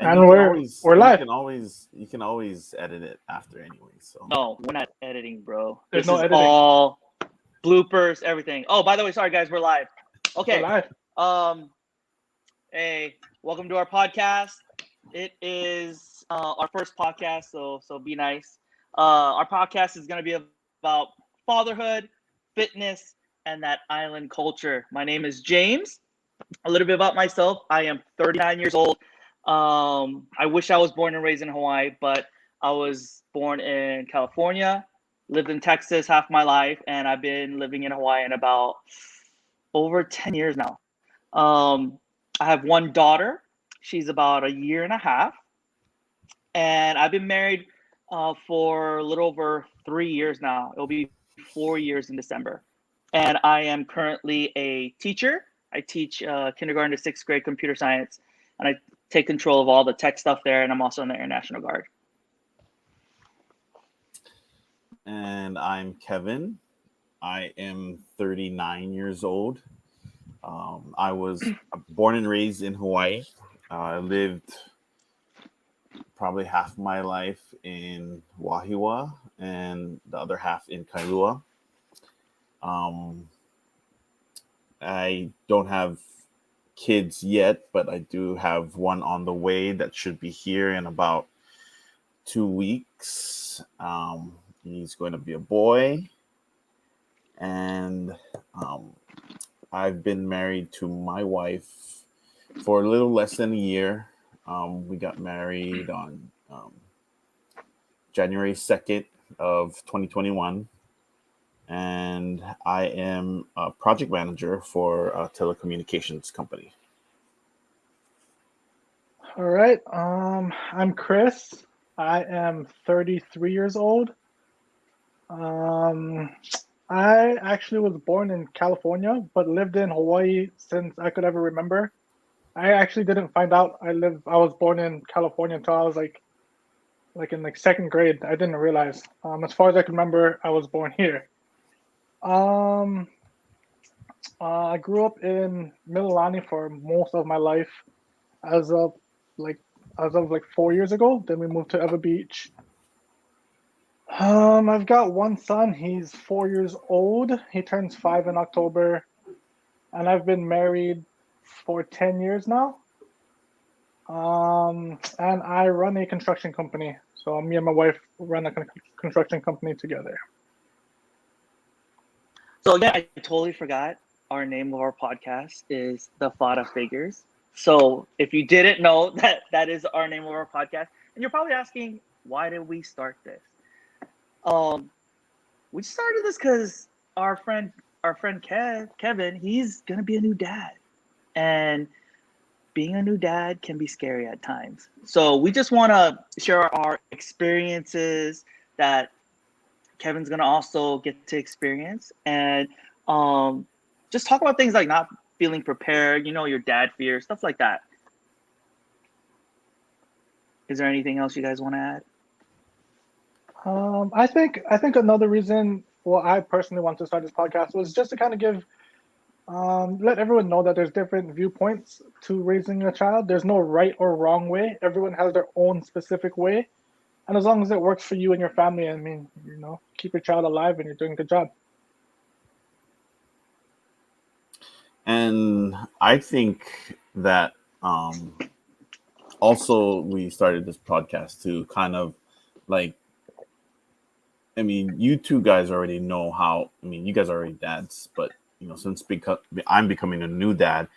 And And we're live. you can always edit it after anyway. So No, we're not editing, bro. There's This no is editing. all bloopers, everything. Oh, by the way, sorry guys, we're live. We're Okay. live. Hey, welcome to our podcast. It is our first podcast, so be nice. Our podcast is gonna be about fatherhood, fitness, and that island culture. My name is James. A little bit about myself. I am 39 years old. I wish I was born and raised in Hawaii, but I was born in California, lived in Texas half my life, and I've been living in Hawaii in about over 10 years now. I have one daughter. She's about a year and a half. And I've been married for a little over 3 years now. It'll be 4 years in December. And I am currently a teacher. I teach kindergarten to sixth grade computer science, and I take control of all the tech stuff there, and I'm also in the Air National Guard. and I'm Kevin. I am 39 years old. I was born and raised in Hawaii. I lived probably half my life in Wahiwa and the other half in Kailua. Um, I don't have kids yet, but I do have one on the way that should be here in about 2 weeks. He's going to be a boy, and I've been married to my wife for a little less than a year. We got married on January 2nd of 2021. And I am a project manager for a telecommunications company. All right. I'm Chris. I am 33 years old. I actually was born in California, but lived in Hawaii since I could ever remember. I actually didn't find out I was born in California until I was like in second grade. I didn't realize. As far as I can remember, I was born here. Um, I grew up in Mililani for most of my life, as of like as of like 4 years ago. Then we moved to Ever Beach. I've got one son. He's 4 years old. He turns 5 in October, and I've been married for 10 years now. And I run a construction company. So me and my wife run a construction company together. So yeah, I totally forgot our name of our podcast is the Faddah Figures. So if you didn't know that is our name of our podcast, and you're probably asking, why did we start this? We started this because our friend Kevin, he's gonna be a new dad, and being a new dad can be scary at times. So we just want to share our experiences that Kevin's gonna also get to experience, and just talk about things like not feeling prepared, your dad fear, stuff like that. Is there anything else you guys want to add? I think another reason, well, I personally want to start this podcast was just to kind of give let everyone know that there's different viewpoints to raising a child. There's no right or wrong way. Everyone has their own specific way, and as long as it works for you and your family, I mean, keep your child alive, and you're doing a good job. And I think that also we started this podcast to kind of like, I mean, you two guys already know how, I mean, you guys are already dads, but since I'm becoming a new dad,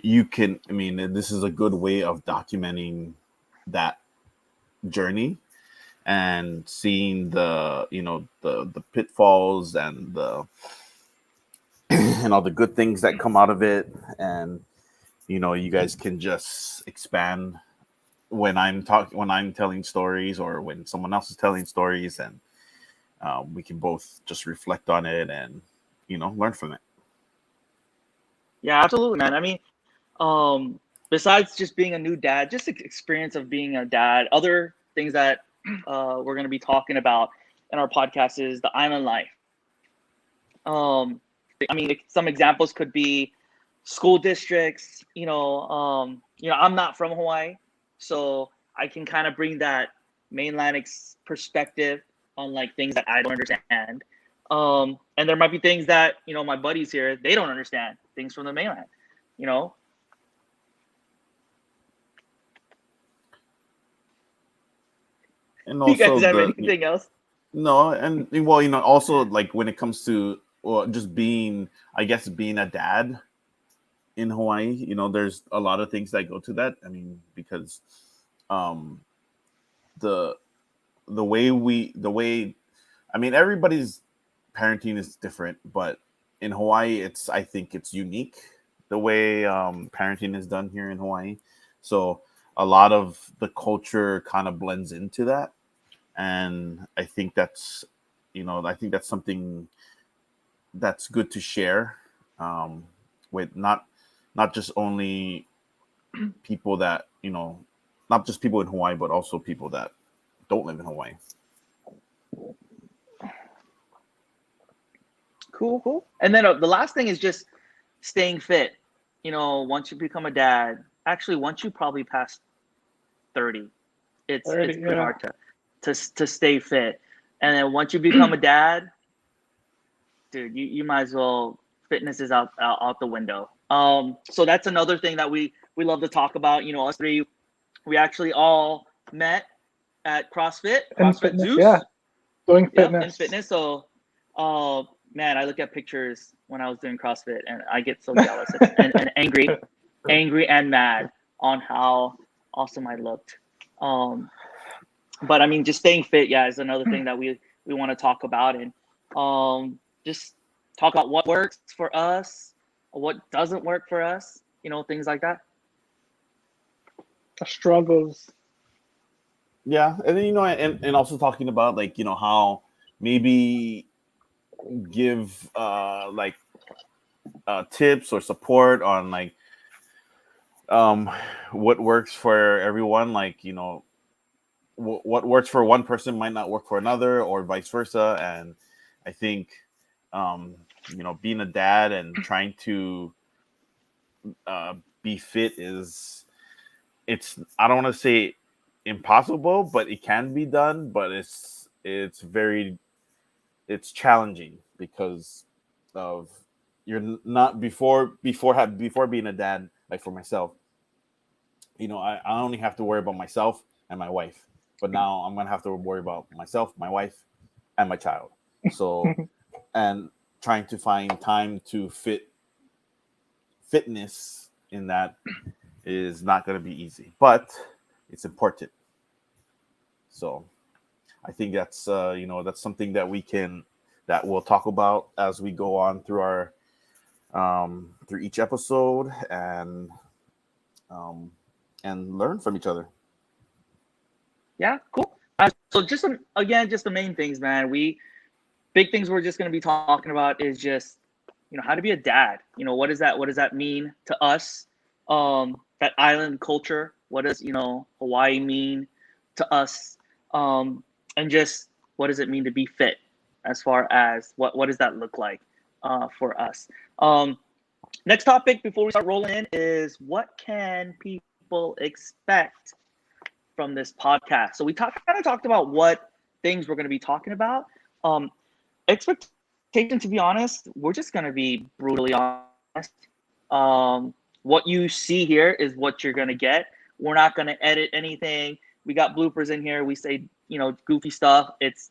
this is a good way of documenting that journey and seeing the pitfalls and the and all the good things that come out of it. And you guys can just expand when I'm telling stories, or when someone else is telling stories, and we can both just reflect on it and learn from it. Yeah, absolutely, man. I mean, besides just being a new dad, just the experience of being a dad, other things that we're going to be talking about in our podcast is the island life. I mean, some examples could be school districts. I'm not from Hawaii, so I can kind of bring that mainland perspective on like things that I don't understand. And there might be things that, you know, my buddies here, they don't understand things from the mainland, you know. And You guys also have anything else? no, and well, you know, also like when it comes to, well, just being, I guess, being a dad in Hawaii, you know, there's a lot of things that go to that. I mean, because um the the way, I mean, everybody's parenting is different, but in Hawaii, I think it's unique the way parenting is done here in Hawaii. So a lot of the culture kind of blends into that, and I think that's, you know, I think that's something that's good to share, um, with not just only people that, you know, not just people in Hawaii, but also people that don't live in Hawaii. Cool. And then the last thing is just staying fit. You know, once you become a dad, actually, once you probably pass 30, it's 30, pretty yeah. hard to stay fit. And then once you become a dad, dude, you might as well, fitness is out the window. So that's another thing that we love to talk about. You know, us three, we actually all met at In CrossFit fitness, Zeus. yeah. Doing Yep, fitness. in fitness. So, man, I look at pictures when I was doing CrossFit, and I get so jealous and angry and mad on how awesome I looked. But I mean, just staying fit, yeah, is another thing that we want to talk about, and just talk about what works for us, what doesn't work for us, you know, things like that. The struggles. Yeah, and then, you know, and also talking about, like, you know, how maybe give tips or support on, like, um what works for everyone, like, you know, what works for one person might not work for another, or vice versa. And I think, you know, being a dad and trying to be fit is, it's, I don't want to say impossible, but it can be done, but it's very, it's challenging because of, you're not, before being a dad, like for myself, you know, I only have to worry about myself and my wife, but now I'm gonna have to worry about myself, my wife, and my child. So, and trying to find time to fitness in that is not going to be easy, but it's important. So I think that's, you know, that's something that that we'll talk about as we go on through our through each episode, um, and learn from each other. Yeah, cool. So just again, just the main things, man. Big things we're just going to be talking about is just, you know, how to be a dad. You know, what does that mean to us? That island culture, what does, you know, Hawaii mean to us? And just what does it mean to be fit, as far as what does that look like for us? Next topic before we start rolling in is, what can people expect from this podcast? So we kind of talked about what things we're going to be talking about. Expectation, to be honest, we're just going to be brutally honest. What you see here is what you're going to get. We're not going to edit anything. We got bloopers in here. We say, you know, goofy stuff. It's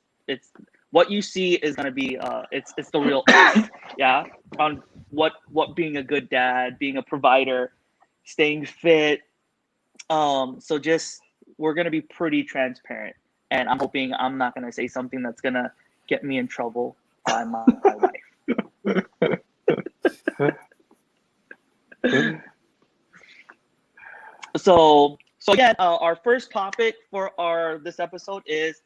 what you see is going to be it's the real us. Yeah, on what being a good dad, being a provider, staying fit. So just, we're going to be pretty transparent, and I'm hoping I'm not going to say something that's going to get me in trouble by my wife. So again, our first topic for this episode is,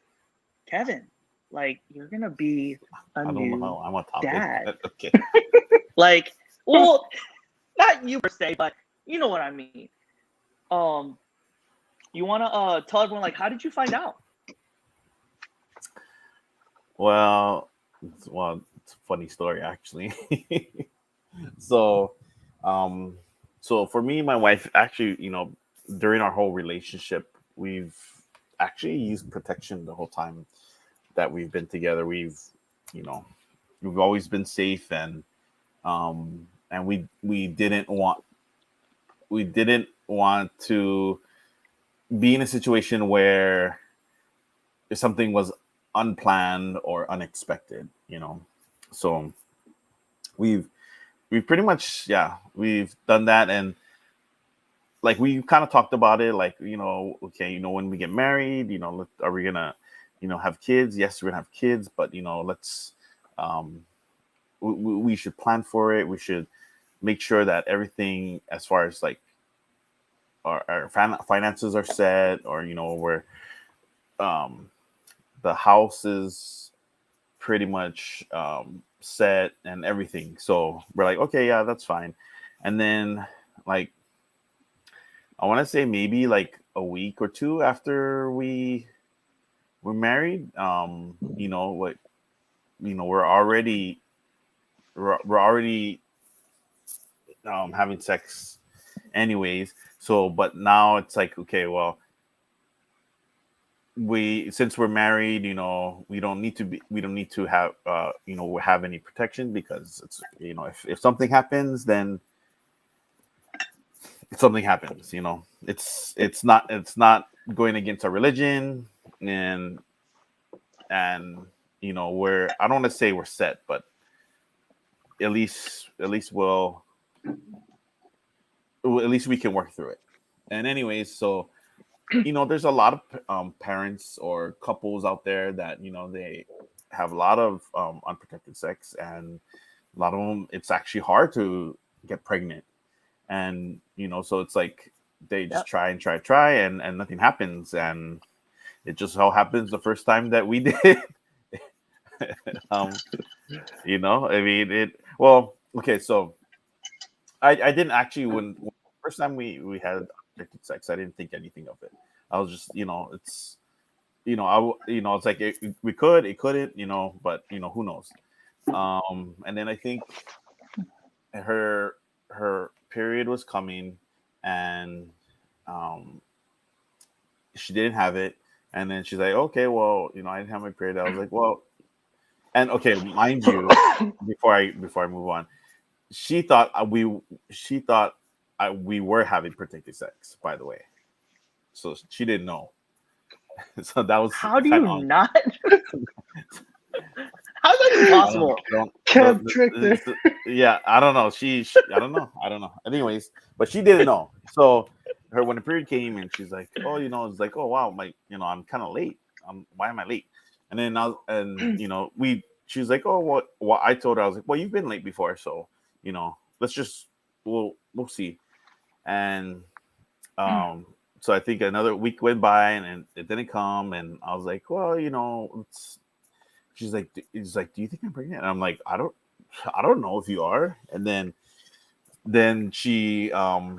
Kevin, like, you're going to be a I don't know new how I'm a topic. dad. Okay. Like, well, not you per se, but you know what I mean. You want to tell everyone, like, how did you find out? It's a funny story, actually. So, so for me, my wife actually, you know, during our whole relationship, we've actually used protection the whole time that we've been together. You know, we've always been safe, and we didn't want to be in a situation where if something was unplanned or unexpected, So we've we've pretty much, yeah, we've done that. And like we kind of talked about it, like, okay, when we get married, are we gonna, have kids? Yes, we're gonna have kids, but let's we should plan for it. We should make sure that everything as far as like our finances are set, or where um the house is pretty much set and everything. So we're like, okay, yeah, that's fine. And then, like, I want to say maybe like a week or two after we were married, what, we're already having sex anyways. So, but now it's like, okay, well, since we're married, we don't need to have have any protection, because it's, if something happens, then something happens. It's not going against our religion. And I don't want to say we're set, but at least we can work through it. And anyways, so there's a lot of parents or couples out there that they have a lot of unprotected sex, and a lot of them, it's actually hard to get pregnant. And so it's like they just Yep. try, and nothing happens. And it just so happens the first time that we did. um I mean, well, okay, so I didn't actually, when first time we had unprotected sex, I didn't think anything of it. I was just, it's, it's like we could, it couldn't, but who knows. And then I think her period was coming, and um she didn't have it. And then she's like, okay, well, I didn't have my period. I was like, well, and okay, mind you, before I move on, she thought we were having protected sex, by the way. So she didn't know. So that was How do kind you of not? How's that even possible? Can't trick her. Yeah, I don't know. I don't know. Anyways, but she didn't know. So when the period came, and she's like, oh, it's like, oh wow, my, I'm kind of late. Why am I late? And then she's like, oh, what? I told her, I was like, well, you've been late before, so let's just, we'll see. And so I think another week went by, and it didn't come. And I was like, well, she's like, do you think I'm pregnant? And I'm like, I don't know if you are. And then she I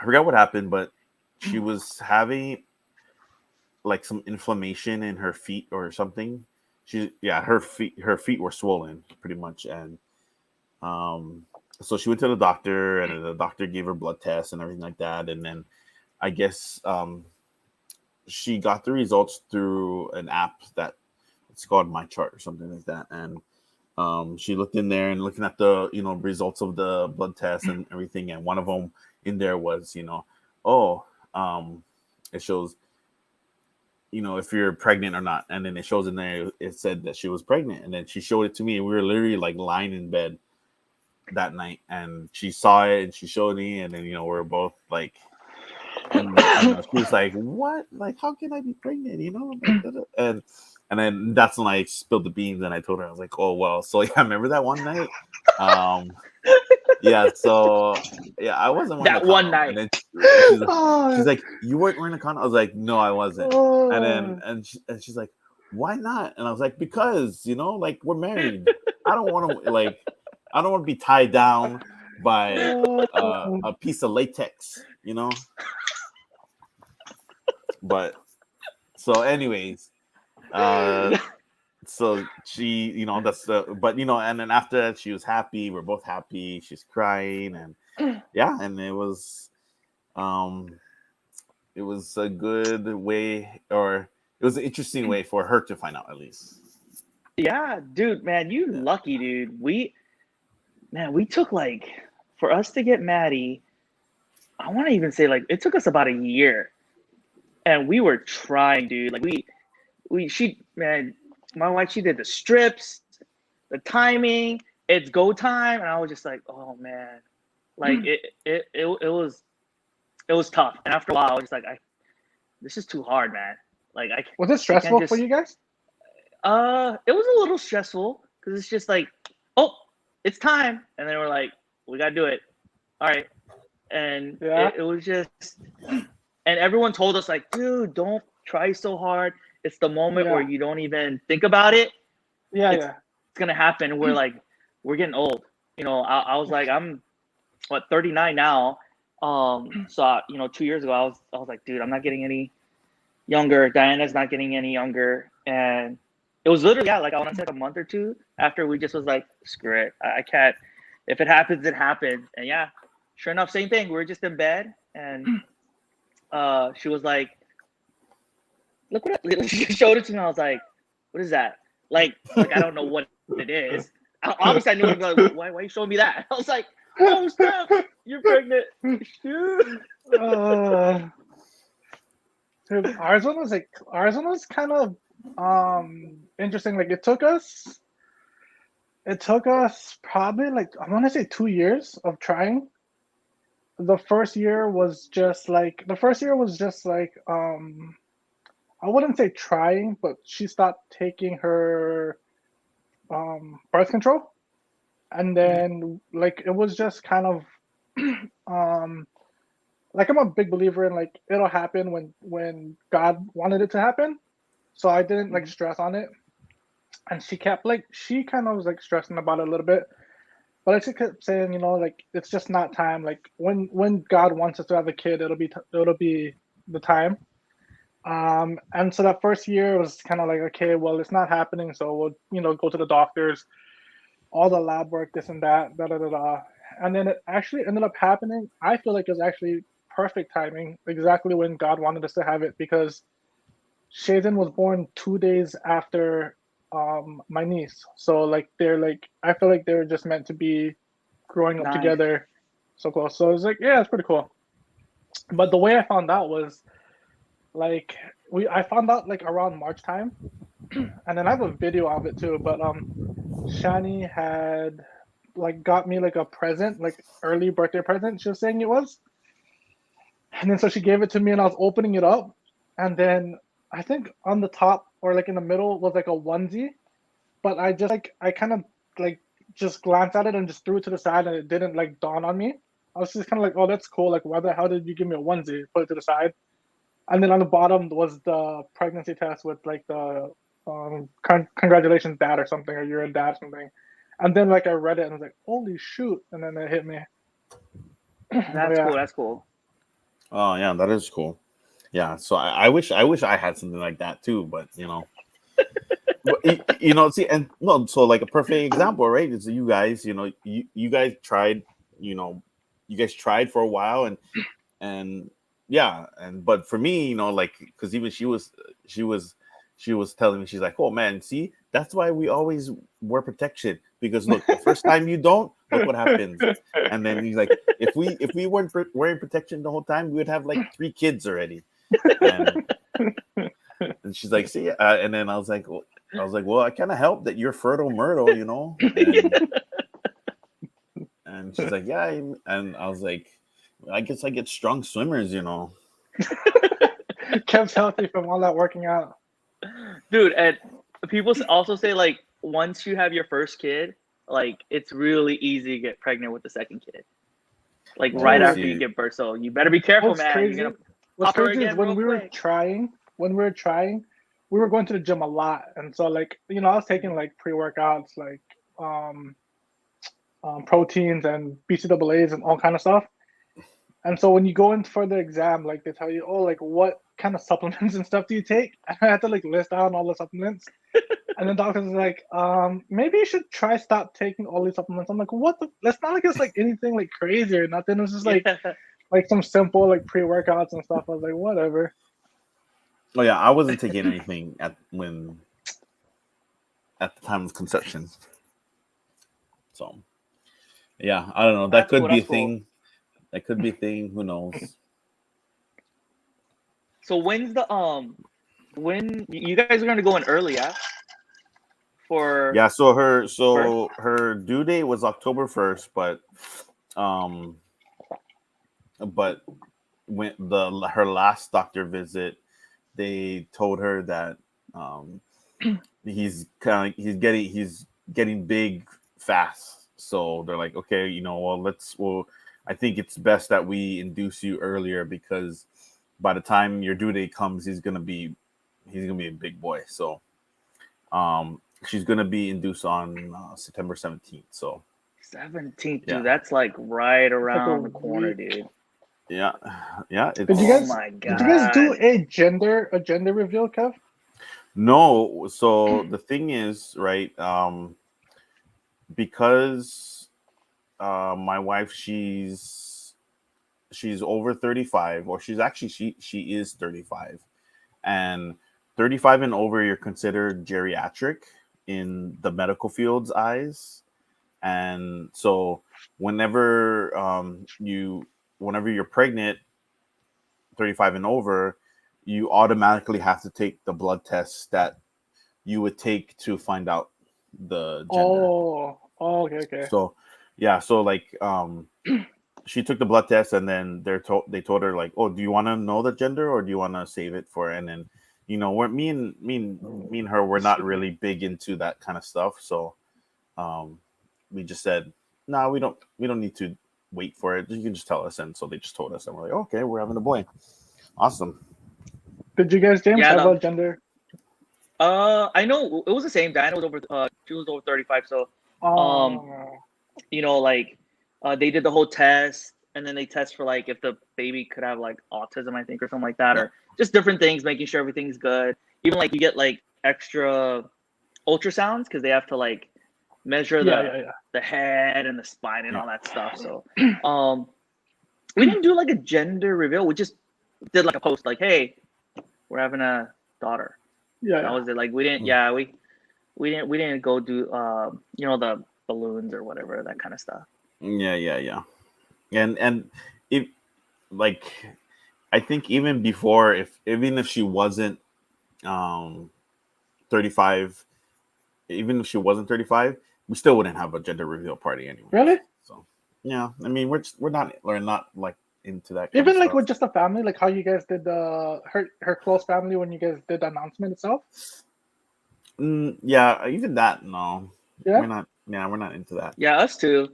forgot what happened, but she was having like some inflammation in her feet or something. Her feet were swollen pretty much. And so she went to the doctor, and the doctor gave her blood tests and everything like that. And then I guess she got the results through an app that it's called My Chart or something like that. And she looked in there and looking at the results of the blood tests and everything. And one of them in there was, oh, it shows, if you're pregnant or not. And then it shows in there, it said that she was pregnant. And then she showed it to me, and we were literally like lying in bed that night, and she saw it and she showed me. And then we're both like, and she was like, what, like, how can I be pregnant, like, and then that's when I spilled the beans, and I told her, I was like, oh well, so yeah, remember that one night. Yeah, so yeah, I wasn't wearing That a one condom. night. And then she's like, you weren't wearing a condom? I was like, no, I wasn't. And then and she's like, why not? And I was like, because like, we're married. I don't want to be tied down by a piece of latex, But so anyways, so she, that's but and then after that, she was happy. We're both happy. She's crying, and yeah, and it was um, it was a good way, or it was an interesting way for her to find out at least. Yeah, dude, man, you Yeah. lucky, dude. We took like for us to get Maddie. I want to even say like it took us about a year, and we were trying, dude. Like she man, my wife, she did the strips, the timing. It's go time, and I was just like, oh man, like it was tough. And after a while, I was just like, this is too hard, man. Like Was it I can't stressful for just. you guys? It was a little stressful because it's just like, oh, it's time, and then we're like, we gotta do it. All right, and Yeah. it was just, and everyone told us like, dude, don't try so hard. It's the moment where Yeah. you don't even think about it. Yeah. It's Yeah. gonna happen. We're like, we're getting old. I was like, I'm 39 now. So 2 years ago, I was like, dude, I'm not getting any younger. Diana's not getting any younger, and it was literally like I want to say like a month or two after we just was like, screw it, I can't. If it happens, it happens. And yeah, sure enough, same thing. We were just in bed, and she was like, look what she showed it to me. I was like, what is that? Like I don't know what it is. Obviously, I knew it. Like, why are you showing me that? I was like, oh snap, you're pregnant. uh, Dude, ours one was kind of interesting. Like it took us probably like I want to say 2 years of trying. The first year was just like I wouldn't say trying, but she stopped taking her birth control, and then like it was just kind of um like I'm a big believer in like it'll happen when God wanted it to happen. So I didn't like stress on it, and she kind of was like stressing about it a little bit, but I just kept saying, like it's just not time. Like when God wants us to have a kid, it'll be the time. And so that first year was kind of like, okay, well, it's not happening, so we'll go to the doctors, all the lab work, this and that, da da da da, and then it actually ended up happening. I feel like it was actually perfect timing, exactly when God wanted us to have it, because Shaden was born 2 days after my niece. So like they're like I feel like they're just meant to be growing up Nice. together so close. So it's like, yeah, it's pretty cool. But the way I found out was like I found out like around March time, and then I have a video of it too. But Shani had like got me like a present, like early birthday present. She was saying it was, and then so she gave it to me, and I was opening it up, and then I think on the top or like in the middle was like a onesie, but I just like I kind of like just glanced at it and just threw it to the side, and it didn't like dawn on me. I was just kind of like, oh, that's cool. Like, why the hell did you give me a onesie? Put it to the side, and then on the bottom was the pregnancy test with like the congratulations, dad, or something, or you're a dad, or something. And then like I read it and I was like, holy shoot! And then it hit me. But That's yeah, cool. That's cool. Oh yeah, that is cool. Yeah, so I wish I had something like that too, but see, and no, so like a perfect example, right? Is you guys, you guys tried, you know, you guys tried for a while, and yeah, and but for me, like because even she was she was telling me, she's like, oh man, see, that's why we always wear protection, because look, the first time you don't, look what happens. And then he's like, if we weren't wearing protection the whole time, we would have like 3 kids already. And she's like, see, and then well, I kind of help that you're fertile Myrtle, and she's like, yeah, and I was like, I guess I get strong swimmers. kept healthy from all that working out. Dude, and people also say like once you have your first kid, like it's really easy to get pregnant with the second kid. Like right Oh, Dude, after you see, give birth, so you better be careful, what's man. You're crazy? gonna What's pop her crazy is again real quick. we were going to the gym a lot, and so like I was taking like pre-workouts, like um, proteins and BCAAs and all kind of stuff. And so when you go in for the exam, like they tell you, oh, like what kind of supplements and stuff do you take? And I had to like list down all the supplements. And then doctors are like, maybe you should try stop taking all these supplements. I'm like, what the? That's not like it's like anything like crazy or nothing. It's just like Yeah. like some simple like pre-workouts and stuff. I was like, whatever. Oh yeah, I wasn't taking anything at the time of conception. So yeah, I don't know. That That's could cool. be a That's cool. thing. That could be a thing. Who knows? So when's the when you guys are gonna go in early, yeah? For Yeah. So birth? her due date was October 1st, um, but when her last doctor visit, they told her that um he's getting big fast. So they're like, okay, well, I think it's best that we induce you earlier because by the time your due date comes, he's gonna be a big boy. So she's gonna be induced on September 17th. So 17th, yeah, dude. That's like right It's like around a the corner, week. dude. yeah, yeah. Did you Oh It's guys my did you guys do god. a gender reveal, Kev? no. So the thing is, right? Because my wife, she's over 35, or she is 35, and 35 and over, you're considered geriatric in the medical field's eyes. And so whenever you're pregnant, 35 and over, you automatically have to take the blood tests that you would take to find out the gender. Oh, okay. So yeah, so like she took the blood test, and then they told her like, oh, do you want to know the gender, or do you want to save it for? And then we're me and her, we're not really big into that kind of stuff. So um we just said, no, we don't need to wait for it, you can just tell us. And so they just told us, and we're like, okay, we're having a boy. Awesome. Did you guys, James, Yeah, have no. a gender? I know it was the same. Diana was over she was over 35, so um Oh, like they did the whole test, and then they test for like if the baby could have like autism, I think, or something like that, Yeah. or just different things, making sure everything's good. Even like you get like extra ultrasounds because they have to like measure yeah. the head and the spine and Yeah. all that stuff. So we didn't do like a gender reveal. We just did like a post like, hey, we're having a daughter. That Yeah. was it. Like we didn't, yeah, we didn't go do the balloons or whatever, that kind of stuff. Yeah. And if, like, I think even before, even if she wasn't 35, even if she wasn't 35, we still wouldn't have a gender reveal party anyway. Really? So yeah, I mean, we're not like into that kind of Even like stuff. with just a family, like how you guys did the her close family when you guys did the announcement itself. Yeah, even that, no, Yeah. we're not. Yeah, we're not into that. Yeah, us too.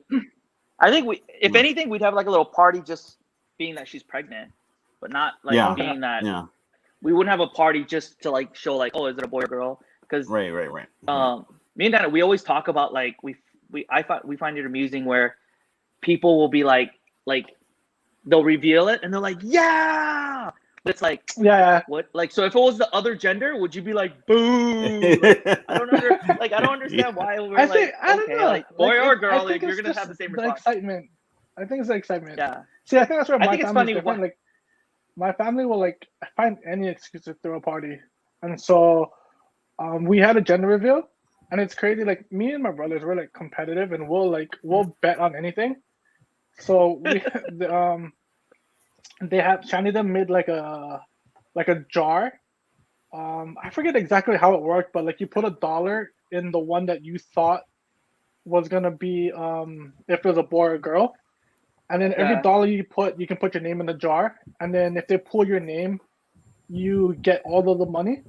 I think if No. anything, we'd have like a little party just being that she's pregnant, but not like Yeah, Okay. being that yeah, we wouldn't have a party just to like show like, oh, is it a boy or girl? Because right. me and Dana, we always talk about like we find it amusing where people will be like they'll reveal it and they're like, yeah, but it's like, Yeah. what? Like, so if it was the other gender, would you be like, boo? Like, I don't understand why we're I think like, I don't okay, know. like boy or I girl, think like, you're it's gonna just have the same the response. excitement. I think it's the excitement. Yeah, See, I think that's where I my think it's family's funny. different. Like my family will like find any excuse to throw a party, and so we had a gender reveal, and it's crazy. Like me and my brothers, we're like competitive, and we'll bet on anything. So they have Shani them made like a jar. I forget exactly how it worked, but like you put $1 in the one that you thought was gonna be if it was a boy or a girl, and then every Yeah. dollar you can put your name in the jar, and then if they pull your name, you get all of the money.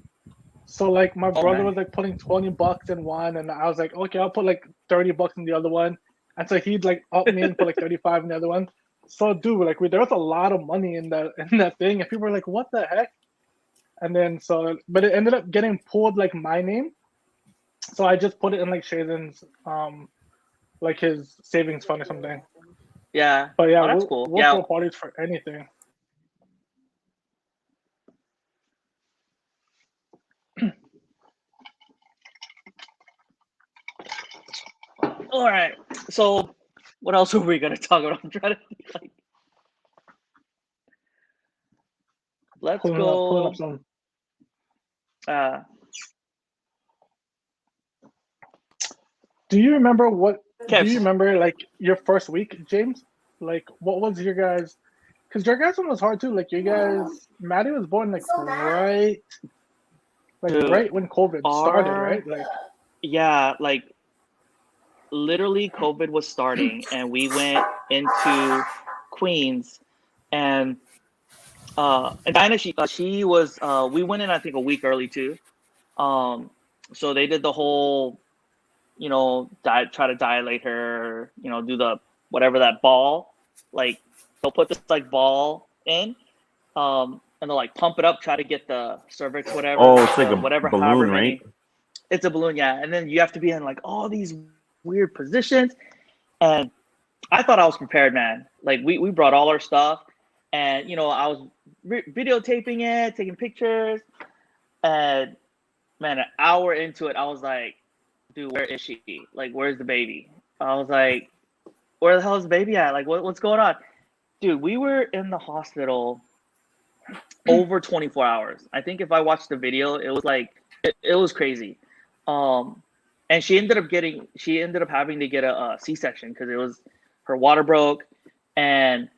So like my brother Okay. was like putting $20 in one, and I was like, okay, I'll put like $30 in the other one, and so he'd like up me and put like 35 in the other one. So dude, like there was a lot of money in that thing, and people were like, what the heck? And then but it ended up getting pulled like my name, so I just put it in like Shaden's like his savings fund or something. Yeah. But yeah, Oh, that's cool. we'll Yeah. throw parties for anything. All right. So, what else are we gonna talk about? I'm trying to think, like. let's Pulling go. up some. Do you remember Kev, do you remember like your first week, James? Like what was your guys? Because your guys' one was hard too. Like you guys, Maddie was born like dude, right when COVID started, right? Like yeah, like literally COVID was starting, and we went into Queens, and Dinah, she was we went in I think a week early too. So they did the whole, you know, try to dilate her, you know, do the whatever that ball, like they'll put this like ball in, and they'll like pump it up, try to get the cervix, whatever. Oh, it's like a whatever, balloon, however right? many. It's a balloon, yeah, and then you have to be in like all these weird positions, and I thought I was prepared, man. Like we brought all our stuff, and you know I was videotaping it, taking pictures, and man, an hour into it, I was like, dude, where is she? Like, where's the baby? I was like, where the hell is the baby at? Like, what's going on? Dude, we were in the hospital over 24 hours. I think if I watched the video, it was like, it was crazy. And she ended up having to get a C-section because it was, her water broke, and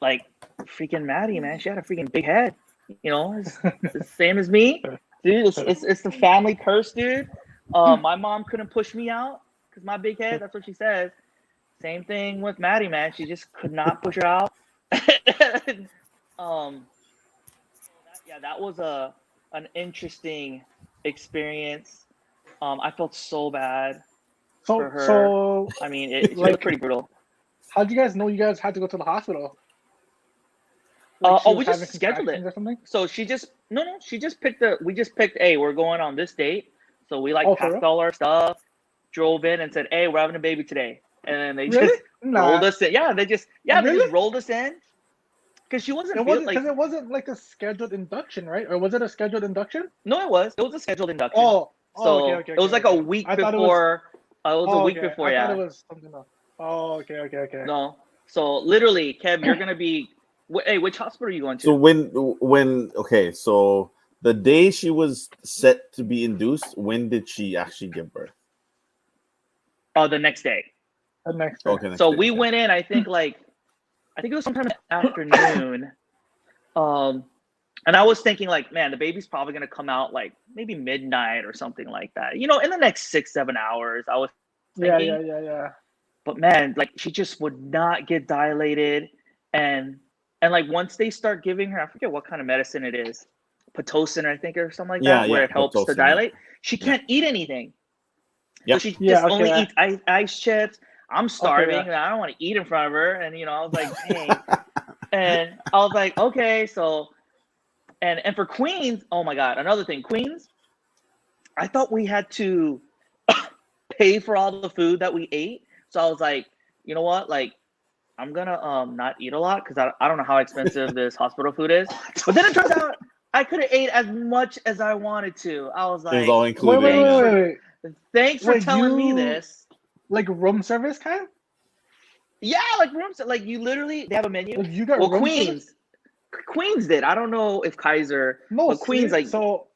like freaking Maddie, man, she had a freaking big head. You know, it's the same as me, dude. It's the family curse, dude. My mom couldn't push me out because my big head. That's what she says. Same thing with Maddie, man. She just could not push her out. That was an interesting experience. I felt so bad for her. so I mean, it was like pretty brutal. how did you guys know you guys had to go to the hospital? We just scheduled it. Or something? So she just we just picked, hey, we're going on this date. So we like packed all our stuff, drove in and said, hey, we're having a baby today. And then they just rolled us in. Yeah, they just rolled us in. Because she wasn't. It wasn't like a scheduled induction, right? Or was it a scheduled induction? No, it was. It was a scheduled induction. Okay. It was like a week before. It was a week before. I thought it was something else. Oh, okay. No, so literally, Kev, you're gonna be. Hey, which hospital are you going to? So so the day she was set to be induced, when did she actually give birth? The next day. The next day. Okay. So we went in. I think it was sometime in the afternoon. And I was thinking like, man, the baby's probably gonna come out like maybe midnight or something like that. You know, in the next 6-7 hours. I was thinking. Yeah. But man, like she just would not get dilated, and like once they start giving her, I forget what kind of medicine it is, Pitocin, I think, or something like that, where it helps Pitocin, to dilate. She can't eat anything. Yeah. So she just only eats ice chips. I'm starving, and I don't want to eat in front of her. And you know, I was like, dang. And I was like, okay, so, and for Queens, oh my God, another thing, Queens, I thought we had to pay for all the food that we ate. So I was like, you know what, like, I'm gonna not eat a lot because I don't know how expensive this hospital food is. But then it turns out I could have ate as much as I wanted to. I was like, it was all included. Wait. Thanks for telling me this. Like room service kind? Yeah, like room service. Like you literally, they have a menu. Like you got room Queens. Service? Queens did. I don't know if Kaiser. No, but Queens like. So,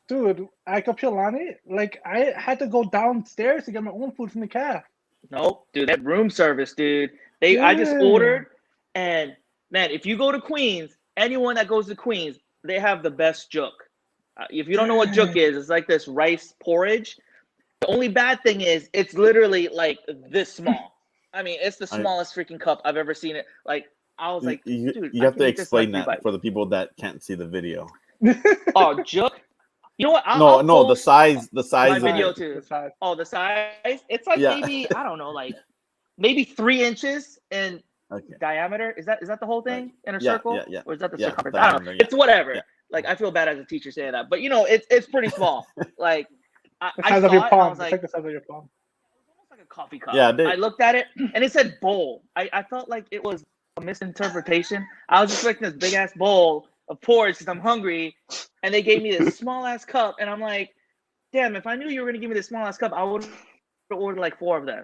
dude, at Kapilani, like I had to go downstairs to get my own food from the caf. Nope, dude, that room service, dude. I just ordered, and man, if you go to Queens, anyone that goes to Queens, they have the best juk. If you don't know what juk is, it's like this rice porridge. The only bad thing is it's literally like this small. I mean, it's the smallest freaking cup I've ever seen it. Like I was like, dude, you have to explain that for the people that can't see the video. Oh, juk. You know what? No, the size. My video too. The size. It's like maybe I don't know, like maybe 3 inches in diameter. Is that the whole thing in a circle? Yeah. Or is that the circumference? I don't know. It's whatever. Yeah. Like I feel bad as a teacher saying that, but you know, it's pretty small. Like the size of your palm. It's like the size of your palm. Almost like a coffee cup. Yeah. I looked at it and it said bowl. I felt like it was a misinterpretation. I was expecting this big ass bowl of porridge because I'm hungry, and they gave me this small ass cup, and I'm like, damn, if I knew you were gonna give me this small ass cup, I would have ordered like 4 of them.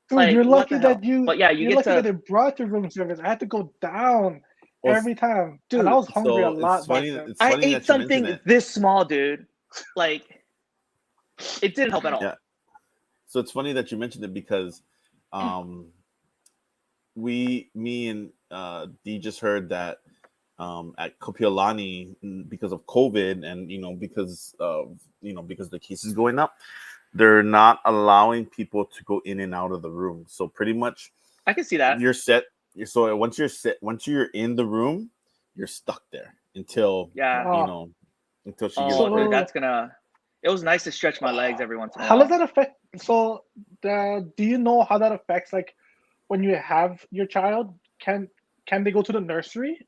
Dude, like, you're lucky that but yeah, you're lucky that they brought your room service. I had to go down Well, every time. Dude, and I was hungry a so lot back then. it's I funny ate that you mention something it. this small, dude. Like, it didn't help at all. Yeah. So it's funny that you mentioned it because me and D just heard that at Kopiolani, because of COVID and because the cases going up, they're not allowing people to go in and out of the room. So pretty much I can see that. you're set. So once you're in the room, you're stuck there until Yeah. until she gives Oh, birth. dude, that's gonna. It was nice to stretch my legs every once in a How while. does that affect? So, do you know how that affects? Like, when you have your child, can they go to the nursery,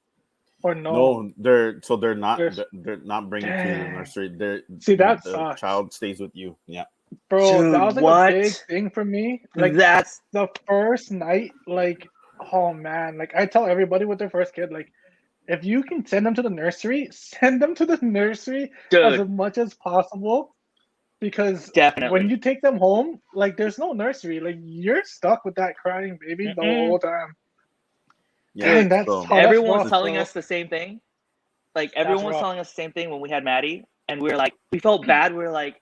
or no? No, they're not There's- they're not bringing to the Dang. nursery. See, that The sucks. child stays with you. Yeah. Bro, Dude, that was like what? a big thing for me. Like That's the first night, like, oh man, like I tell everybody with their first kid, like, if you can send them to the nursery, send them to the nursery as dude. much as possible. Because Definitely. when you take them home, like there's no nursery. Like you're stuck with that crying baby the whole time. Yeah. Dang, that's so that's Everyone was rough, telling bro. us the same thing. Like everyone was rough. telling us the same thing when we had Maddie, and we were like, we felt bad. We were like,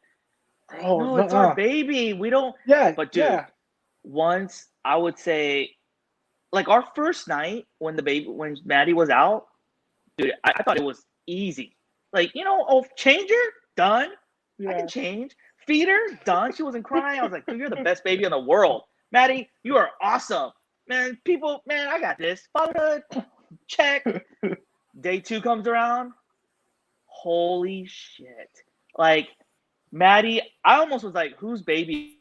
Bro, no, it's our baby. We don't. Yeah, But dude, once I would say, like our first night when Maddie was out, dude, I thought it was easy. Like, change her, done. I can change. Feed her, done. She wasn't crying. I was like, dude, you're the best baby in the world. Maddie, you are awesome. Man, I got this. Fatherhood, check. Day 2 comes around. Holy shit. Like, Maddie, I almost was like, whose baby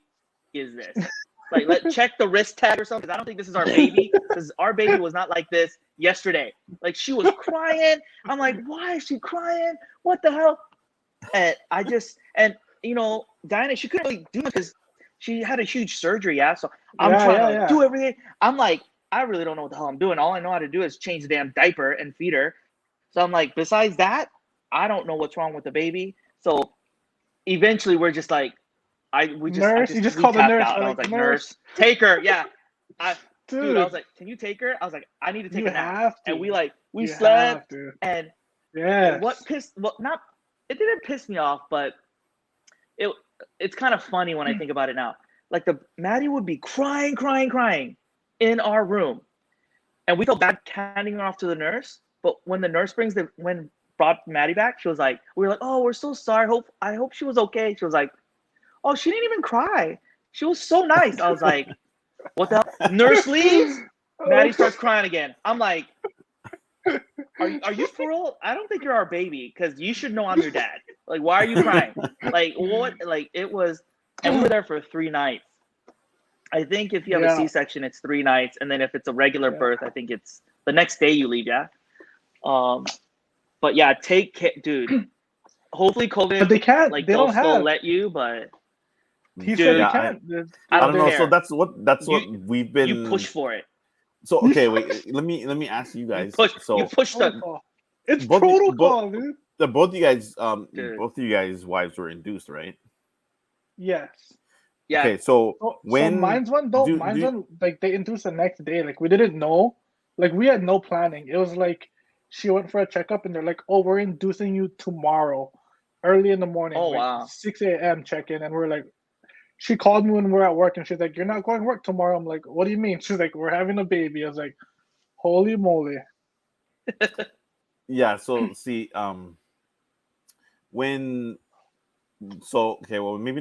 is this? Like, let's check the wrist tag or something, because I don't think this is our baby, because our baby was not like this yesterday. Like, she was crying. I'm like, why is she crying? What the hell? And Diana, she couldn't really do it because she had a huge surgery, so I'm trying to do everything. I'm like, I really don't know what the hell I'm doing. All I know how to do is change the damn diaper and feed her. So I'm like, besides that, I don't know what's wrong with the baby. So eventually we're just like, we just called the nurse. And I was like, nurse, take her. Yeah. Dude, I was like, can you take her? I was like, I need to take a nap. And we slept. And it didn't piss me off, but it's kind of funny when I think about it now. Like Maddie would be crying in our room, and we felt bad handing her off to the nurse. But when the nurse brought Maddie back, we were like, oh, we're so sorry. I hope she was okay. She was like, oh, she didn't even cry. She was so nice. I was like, what the hell? Nurse leaves. Maddie starts crying again. I'm like, are you for real? I don't think you're our baby, because you should know I'm your dad. Like, why are you crying? Like, what? Like, it was, and we were there for 3 nights. I think if you have a C-section, it's 3 nights, and then if it's a regular birth, I think it's the next day you leave. Yeah. But yeah, take care, dude. Hopefully, COVID. But they can't. Like, they they'll don't still have. let you, but He said they can't. I don't know. care. So that's what we've been. You push for it. So okay, wait. Let me ask you guys. You push the. It's protocol, dude. Both of you guys, both of you guys' wives were induced, right? Yes. Yeah. Okay, so when mine's one like they induced the next day. Like we didn't know. Like we had no planning. It was like she went for a checkup and they're like, oh, we're inducing you tomorrow, early in the morning. Oh, wow. 6 a.m. check-in, and we're like, she called me when we're at work and she's like, you're not going to work tomorrow. I'm like, what do you mean? She's like, we're having a baby. I was like, holy moly. Yeah, so see, maybe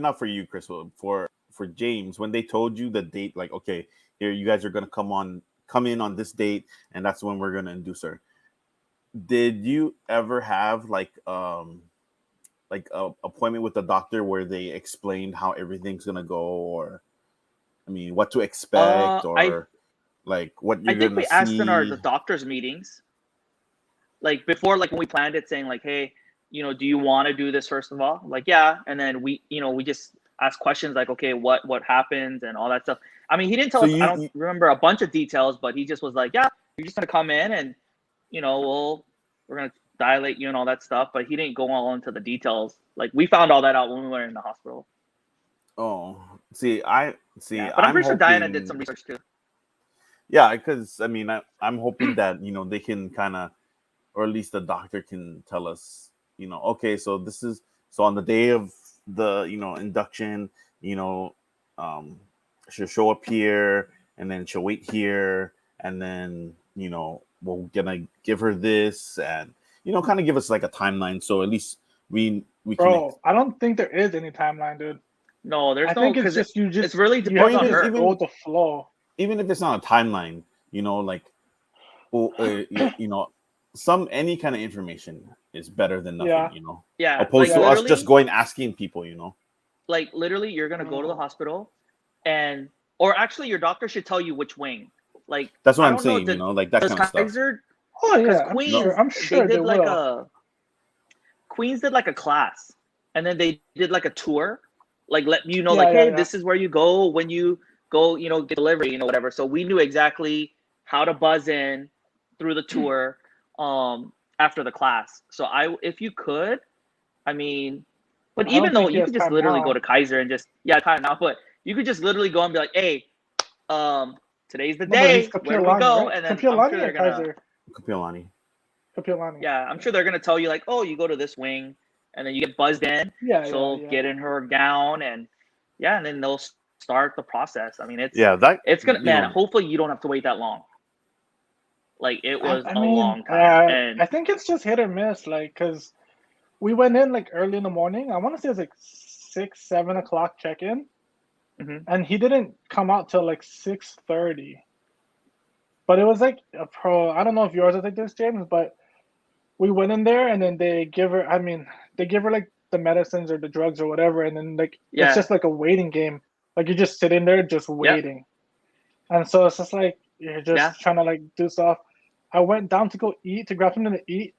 not for you, Chris, but for James, when they told you the date, like, okay, here you guys are gonna come in on this date, and that's when we're gonna induce her. Did you ever have like a appointment with the doctor where they explained how everything's gonna go, or what to expect, or like what you're gonna see? I think we asked in the doctor's meetings, like before, like when we planned it, saying like, hey, do you want to do this first of all? Like, yeah, and then we just ask questions like, okay, what happens and all that stuff. I mean, he didn't tell us. I don't remember a bunch of details, but he just was like, yeah, you're just gonna come in and we're gonna dilate you and all that stuff. But he didn't go all into the details. Like we found all that out when we were in the hospital. Oh, see. But I'm pretty sure Diana did some research too. Yeah, because I mean, I'm hoping that they can kind of, or at least the doctor can tell us, okay, so this is so on the day of the induction, you know, she'll show up here, and then she'll wait here, and then we're gonna give her this, and kind of give us like a timeline, so at least we can. Bro, I don't think there is any timeline, dude. No, there's I no, think it's because just it's really you depends have on to her. just go with the flow. Even if it's not a timeline, like, some any kind of information is better than nothing, Yeah. Yeah, opposed like to us literally, just going asking people, like literally, you're gonna go to the hospital, and or actually, your doctor should tell you which wing. Like That's what I I'm don't know, saying, like that does kind of stuff. Kaiser, Oh because yeah, Queens, I'm they sure they did like will. Queens did like a class, and then they did like a tour, like let you know, Yeah, like, yeah, hey, yeah. this is where you go when you go, get delivery, whatever. So we knew exactly how to buzz in through the tour, after the class. So if you could, I mean, but I don't even though think he you has could just time literally go now. to Kaiser and just kind of now, but you could just literally go and be like, hey, today's the No, but he's day. Where do we Kapiolani, go? right? And then I'm sure Kapiolani they're or gonna. Kaiser? Kapiolani. Kapiolani. Yeah, I'm sure they're gonna tell you like, oh, you go to this wing, and then you get buzzed in. Yeah, She'll yeah. get in her gown, and and then they'll start the process. I mean, it's that it's gonna, man. Hopefully, you don't have to wait that long. Like it was I a mean, long time, and I think it's just hit or miss, like, cause we went in like early in the morning. I want to say it was like 6, 7 o'clock check-in, and he didn't come out till like 6:30. But it was like a pro. I don't know if yours is like this, James, but we went in there and then they give her. I mean, they give her like the medicines or the drugs or whatever, and then like it's just like a waiting game. Like you're just sitting there just waiting, and so it's just like you're just trying to like do stuff. I went down to go eat to grab something to eat.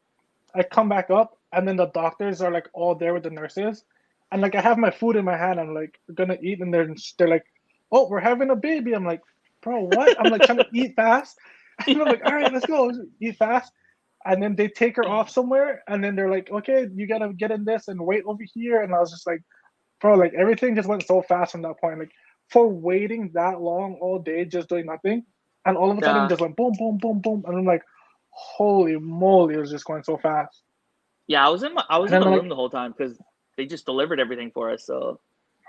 I come back up, and then the doctors are like all there with the nurses, and like I have my food in my hand. I'm like gonna eat, and they're like, "Oh, we're having a baby." I'm like, "Bro, what?" I'm like trying to eat fast, and I'm like, "All right, let's go, eat fast." And then they take her off somewhere, and then they're like, "Okay, you gotta get in this and wait over here." And I was just like, "Bro, like everything just went so fast from that point. Like for waiting that long all day, just doing nothing, and all of a sudden just went boom, boom, boom, boom, and I'm like, holy moly, it was just going so fast." Yeah, I was in the like, room the whole time because they just delivered everything for us. So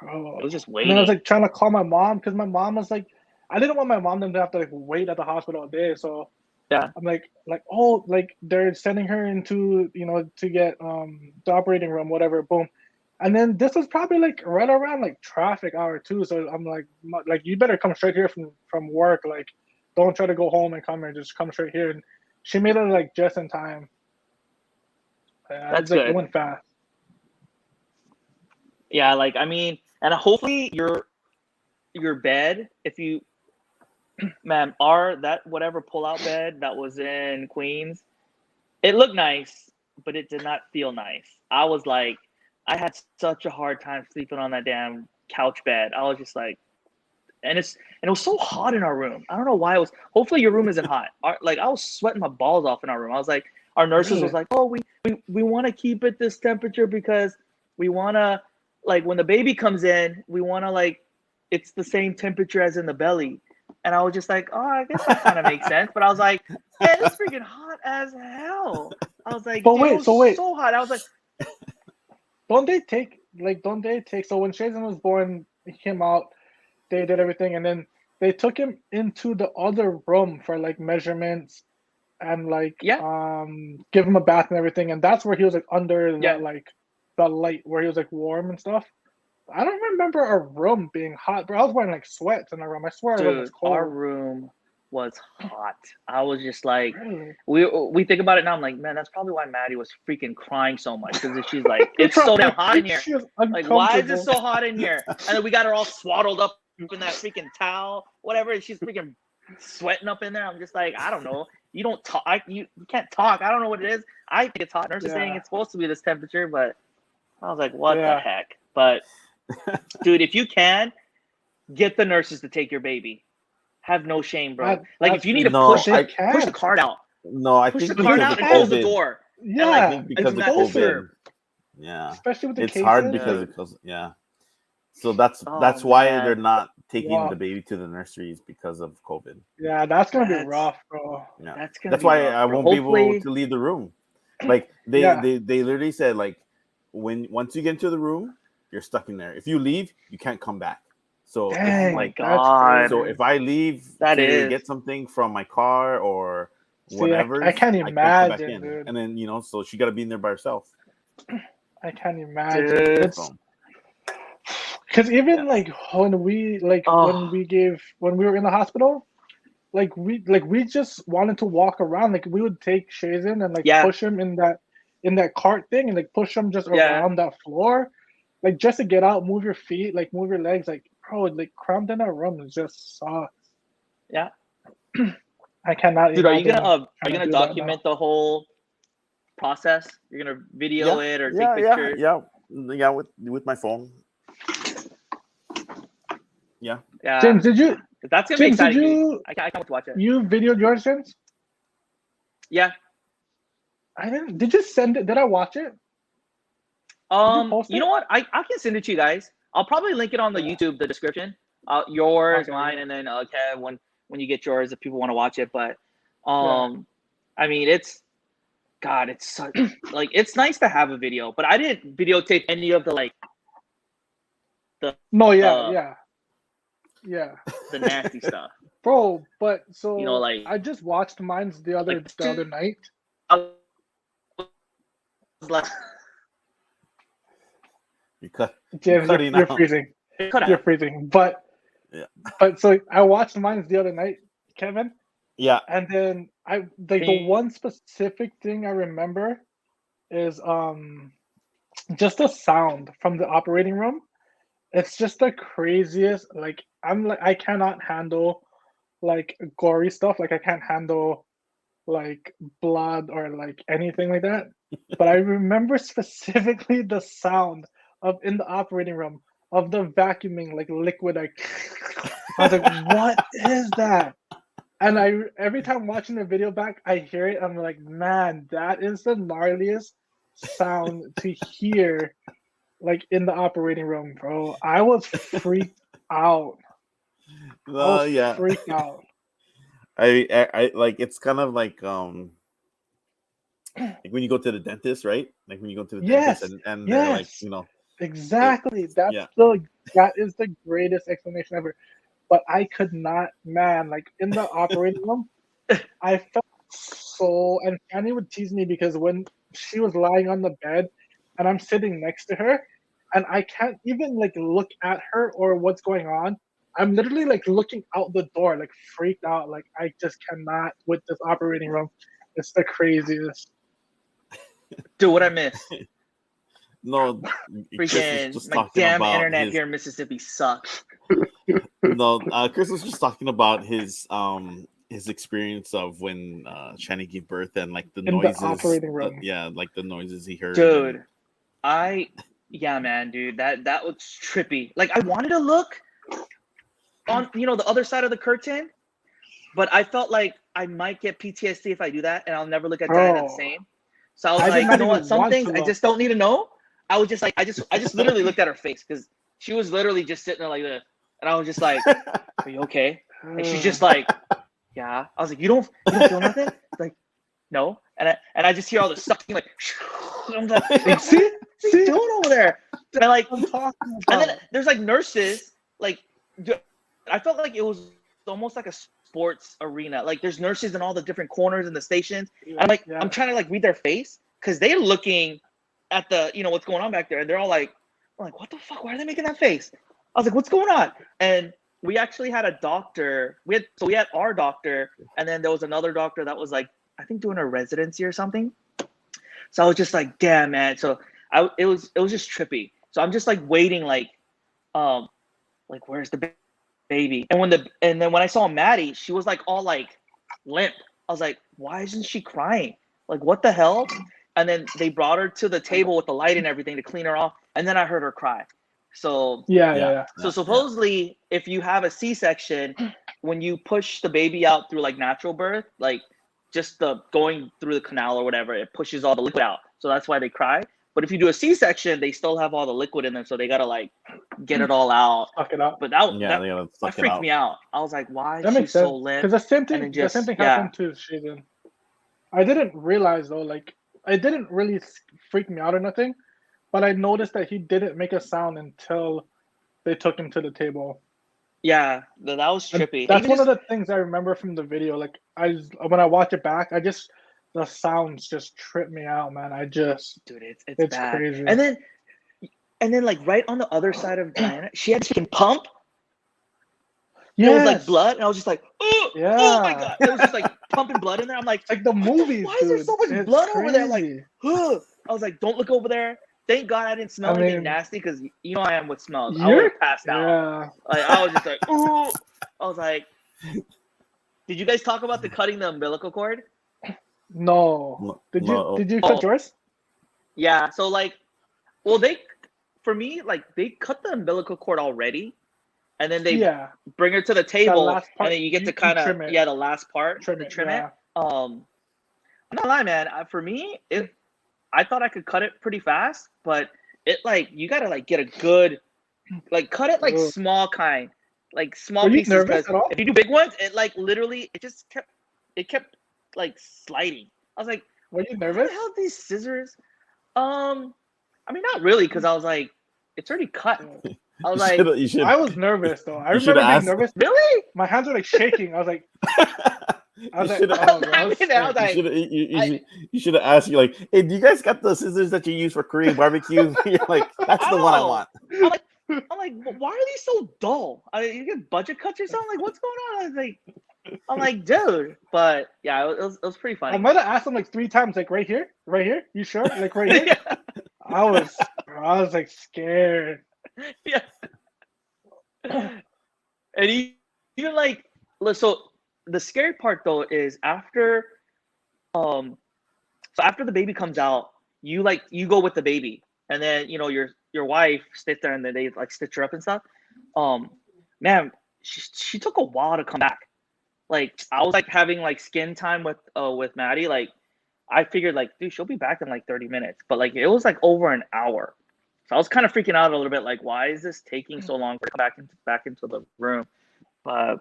it was just waiting. And then I was like trying to call my mom because my mom was like, I didn't want my mom to have to like wait at the hospital all day. So I'm like, oh, like they're sending her into, to get the operating room, whatever, boom. And then this was probably like right around like traffic hour too. So I'm like you better come straight here from work. Like, don't try to go home and come here. Just come straight here. And she made it like just in time. That's like, good. It went fast. Yeah, like I mean, and hopefully your bed, if you, man, that whatever pull-out bed that was in Queens, it looked nice, but it did not feel nice. I was like, I had such a hard time sleeping on that damn couch bed. I was just like, and it was so hot in our room. I don't know why it was. Hopefully your room isn't hot. Like I was sweating my balls off in our room. I was like, our nurses was like, oh, we want to keep it this temperature because we want to, like, when the baby comes in, we want to like, it's the same temperature as in the belly. And I was just like, oh, I guess that kind of makes sense. But I was like, man, it's freaking hot as hell. I was like, But dude, wait, it was so wait. so hot. I was like, don't they take so when Shazen was born, he came out, they did everything, and then they took him into the other room for like measurements and like give him a bath and everything, and that's where he was like under the light where he was like warm and stuff. I don't remember our room being hot, but I was wearing like sweats in our room. I swear our room was cold. Our room was hot. I was just like, really? we think about it now. I'm like, man, that's probably why Maddie was freaking crying so much because she's like, it's so damn hot in here. Like, why is it so hot in here? And then we got her all swaddled up in that freaking towel, whatever. And she's freaking sweating up in there. I'm just like, I don't know. You don't talk. You can't talk. I don't know what it is. I think it's hot. Nurse is saying it's supposed to be this temperature, but I was like, what the heck? But dude, if you can, get the nurses to take your baby. Have no shame, bro. Like if you need to push the card out. No, I push think the card out and close the door. Yeah, I think because of COVID. Yeah, especially with the it's cases. hard because so that's why they're not taking the baby to the nurseries because of COVID. Yeah, that's gonna be rough, bro. Yeah, That's that's why rough, I bro. won't be able to leave the room. Like Yeah. they literally said, like, once you get into the room, you're stuck in there. If you leave, you can't come back. So Dang, Oh my like, god. so if I leave That to is. get something from my car or See, whatever, I can't I can't come back imagine, in. dude. And then so she got to be in there by herself. I can't imagine. Dude. It's So, because even yeah. like when we were in the hospital, like we just wanted to walk around. Like we would take Shazen and like Yeah. push him in that cart thing and like push him just Yeah. around that floor, like just to get out, move your feet, like move your legs. Like bro, like crammed in a room just sucks. Yeah. I cannot. Dude, are you imagine gonna trying to do that document the whole process? You're gonna video it or take pictures? Yeah, with my phone. Yeah. Yeah. James, did you? That's gonna be James, did exciting, dude. you? I can't wait to watch it. You videoed yours, James? Yeah. I didn't. Did you send it? Did I watch it? post You it? know what? I can send it to you guys. I'll probably link it on the YouTube, the description. Yours, Okay, mine, yeah. and then Kev when you get yours if people want to watch it. But Yeah. I mean it's such like it's nice to have a video, but I didn't videotape any of the like No, yeah. the nasty stuff. Bro, but so You know, like I just watched mine's the other night. I was like, James, you're freezing. You're freezing. But Yeah. But so I watched mine's the other night, Kevin. Yeah. And then the one specific thing I remember is just the sound from the operating room. It's just the craziest. Like I cannot handle like gory stuff. Like I can't handle like blood or like anything like that. But I remember specifically the sound of in the operating room of the vacuuming like liquid. Like I was like, what is that? And every time watching the video back, I hear it. I'm like, man, that is the gnarliest sound to hear, like in the operating room, bro. I was freaked out. Freaked out. I like it's kind of like when you go to the dentist, right? Like when you go to the dentist and they're like, exactly. That is the greatest explanation ever. But I could not, man, like in the operating room, I felt so, and Fanny would tease me because when she was lying on the bed and I'm sitting next to her and I can't even like look at her or what's going on. I'm literally like looking out the door, like freaked out. Like I just cannot with this operating room. It's the craziest. Dude, what I missed? No, freaking my damn internet here in Mississippi sucks. No, Chris was just talking about his experience of when Shani gave birth and like the noises. The operating room. Like the noises he heard. Dude, man, dude, that was trippy. Like I wanted to look on the other side of the curtain, but I felt like I might get PTSD if I do that, and I'll never look at Diana the same. So I was like, you know what? Some things I just don't need to know. I was just like, I just literally looked at her face because she was literally just sitting there like this, and I was just like, "Are you okay?" And she's just like, "Yeah." I was like, "You don't feel nothing?" Like, "No." And I just hear all the sucking like. I'm like, see, what are you doing over there? And like, I'm talking about. And then there's like nurses. Like, I felt like it was almost like a sports arena. Like, there's nurses in all the different corners in the stations. And I'm like, I'm trying to like read their face because they're looking at the what's going on back there, and they're all like, I'm like, what the fuck? Why are they making that face? I was like, what's going on? And we actually had a doctor. We had our doctor, and then there was another doctor that was like, I think doing a residency or something. So I was just like, damn, man. So it was just trippy. So I'm just like waiting, like where's the baby? And then when I saw Maddie, she was like all like limp. I was like, why isn't she crying? Like, what the hell? And then they brought her to the table with the light and everything to clean her off. And then I heard her cry. So So supposedly, if you have a C-section, when you push the baby out through like natural birth, like just the going through the canal or whatever, it pushes all the liquid out. So that's why they cry. But if you do a C-section, they still have all the liquid in them, so they gotta like get it all out. Suck it out. But they gotta that suck it freaked out. me out. I was like, why That is she makes sense. so limp? Because the same And then thing just happened to Shaden. I didn't realize though, like it didn't really freak me out or nothing, but I noticed that he didn't make a sound until they took him to the table. Yeah, that was And trippy. that's one of the things I remember from the video. Like when I watch it back, the sounds just trip me out, man. Dude, it's bad. crazy. And then like right on the other side of Diana, she had to pump. It was like blood, and I was just like, oh my god! It was just like pumping blood in there. I'm like the movies. Why is there so much blood over there? I'm like, ugh. I was like, don't look over there. Thank God I didn't smell anything nasty because you know I am with smells. I would have passed out. Yeah. Like I was just like, ooh. I was like, did you guys talk about the cutting the umbilical cord? No. Did you cut yours? Yeah. So like, well, they cut the umbilical cord already, and then they bring her to the table, and then you get to kind of the last part, trim it. I'm not lying, man. For me, I thought I could cut it pretty fast, but it like you gotta like get a good, like cut it like small pieces. Because if you do big ones, it like literally it kept like sliding. I was like, were you nervous? What the hell are these scissors? I mean, not really, because I was like, it's already cut. I was like, I was nervous though. I remember being nervous. Really? My hands were like shaking. I was like, you should have asked you like, hey, do you guys got the scissors that you use for Korean barbecue? You're like, that's the one I want. I'm like, why are these so dull? You get budget cuts or something? Like, what's going on? I'm like, dude. But yeah, it was pretty funny. I might have asked him like 3 times, like right here, you sure? Like right here. Yeah. I was like scared. Yeah. And even like, so the scary part though is after the baby comes out, you go with the baby, and then your wife sits there and then they like stitch her up and stuff. Man, she took a while to come back. Like I was like having like skin time with Maddie. Like I figured like, dude, she'll be back in like 30 minutes, but like it was like over an hour. So I was kind of freaking out a little bit, like, why is this taking so long to come back into the room? But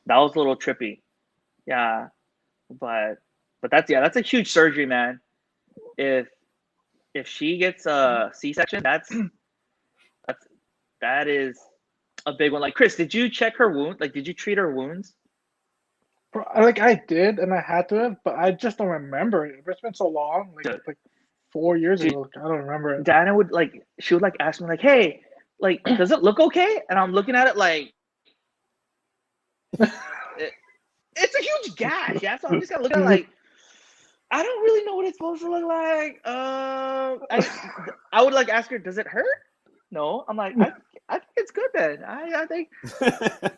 that was a little trippy. Yeah. But that's a huge surgery, man. If she gets a C-section, that is a big one. Like, Chris, did you check her wound? Like, did you treat her wounds? Like I did, and I had to have, but I just don't remember it. It's been so long, like 4 years ago. I don't remember it. Diana would ask me like, hey, like, does it look okay? And I'm looking at it like, it's a huge gash. Yeah, so I'm just gonna look at it like, I don't really know what it's supposed to look like. I would like ask her, does it hurt? No. I'm like, I think it's good then. I think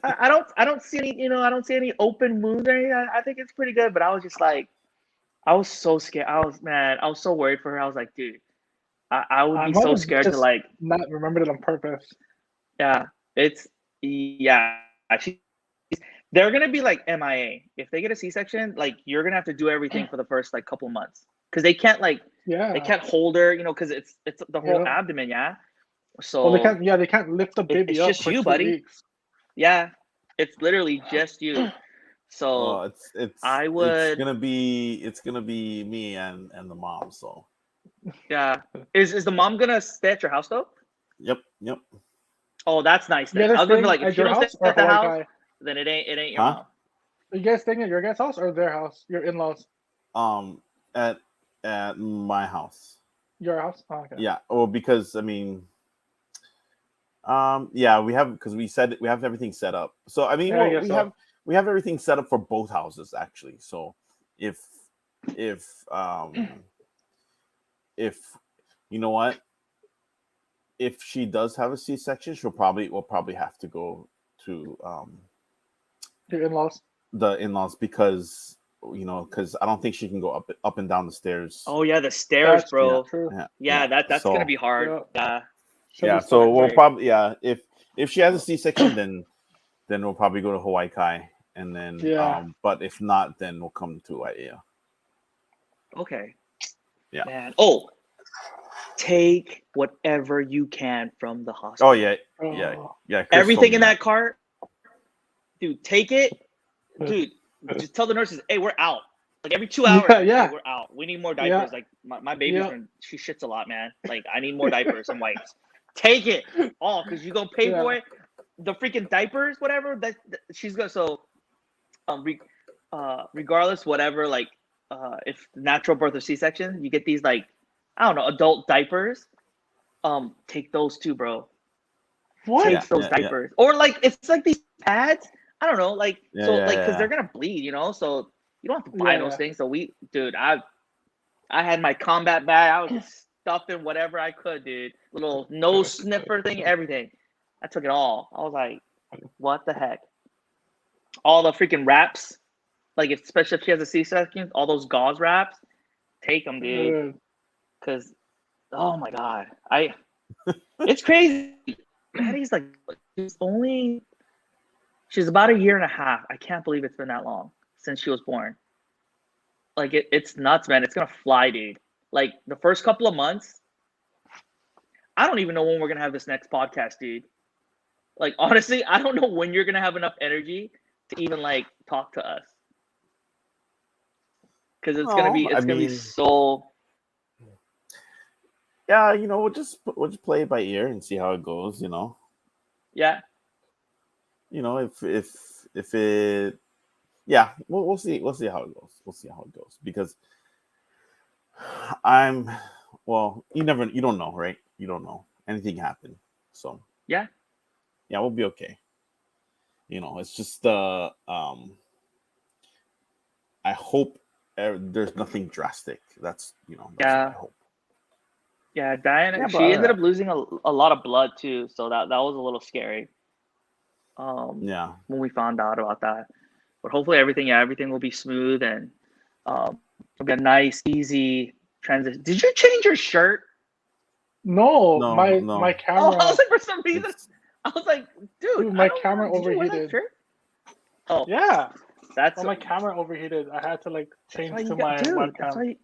I don't see any, I don't see any open wounds or anything. I think it's pretty good. But I was just like, I was so scared. I was so worried for her. I was like, dude, I would be so scared to like not remember it on purpose. Yeah, they're gonna be like MIA if they get a C-section. Like you're gonna have to do everything for the first like couple months because they can't they can't hold her, because it's the whole abdomen. Yeah. So they can't lift the baby up. It's just for you, 2 buddy. weeks. Yeah, it's literally just you. So it's gonna be me and the mom. So yeah, is the mom gonna stay at your house though? Yep. Oh, that's nice. Then. I was gonna be like, if you don't stay at the house, then it ain't your mom. Are you guys staying at your guys' house or their house? Your in-laws? At my house. Your house? Oh, okay. Yeah. Oh, because I mean. We have because we said we have everything set up. So I mean, we have everything set up for both houses actually. So if you know what, if she does have a C-section, we'll probably have to go to your in-laws. The in-laws because I don't think she can go up and down the stairs. Oh yeah, the stairs, bro. Yeah, that's gonna be hard. Yeah. So we'll probably if she has a C-section, then we'll probably go to Hawaii Kai, and then but if not, then we'll come to IAEA. Okay. Yeah. Man. Oh, take whatever you can from the hospital. Oh yeah, yeah, Oh, yeah. Chris Everything told me in that cart, dude. Take it, dude. Just tell the nurses, hey, we're out. Like every 2 hours, Yeah, like, yeah. hey, we're out. We need more Yeah. diapers. Like my baby's Yeah. she shits a lot, man. Like I need more diapers and wipes. Take it all because you're gonna pay for Yeah. it. The freaking diapers, whatever. That she's gonna regardless, whatever. Like if natural birth or C-section, you get these like I don't know adult diapers. Take those too, bro. What? Take those diapers or like it's like these pads. I don't know, like because they're gonna bleed, so you don't have to buy those things. So I had my combat bag. I was just stuffing whatever I could, dude. Little nose sniffer thing, everything. I took it all. I was like, what the heck? All the freaking wraps, like especially if she has a C-section, all those gauze wraps, take them, dude. Because, oh my god, it's crazy. Maddie's like, she's about a year and a half. I can't believe it's been that long since she was born. Like it's nuts, man. It's gonna fly, dude. Like the first couple of months, I don't even know when we're gonna have this next podcast, dude. Like honestly, I don't know when you're gonna have enough energy to even like talk to us. Because it's gonna be so. Yeah, we'll just play it by ear and see how it goes. Yeah. If it, yeah, we'll see how it goes. We'll see how it goes because you don't know, right? You don't know, anything happen. So yeah, we'll be okay. It's just I hope there's nothing drastic. That's what I hope. Yeah, Diana, she ended up losing a lot of blood too, so that was a little scary. When we found out about that, but hopefully everything will be smooth and it'll be a nice, easy transition. Did you change your shirt? No, my camera. Oh, I was like, for some reason, I was like, dude, my camera overheated. Did you wear that shirt? Oh, yeah, that's my camera overheated. I had to like change to my webcam.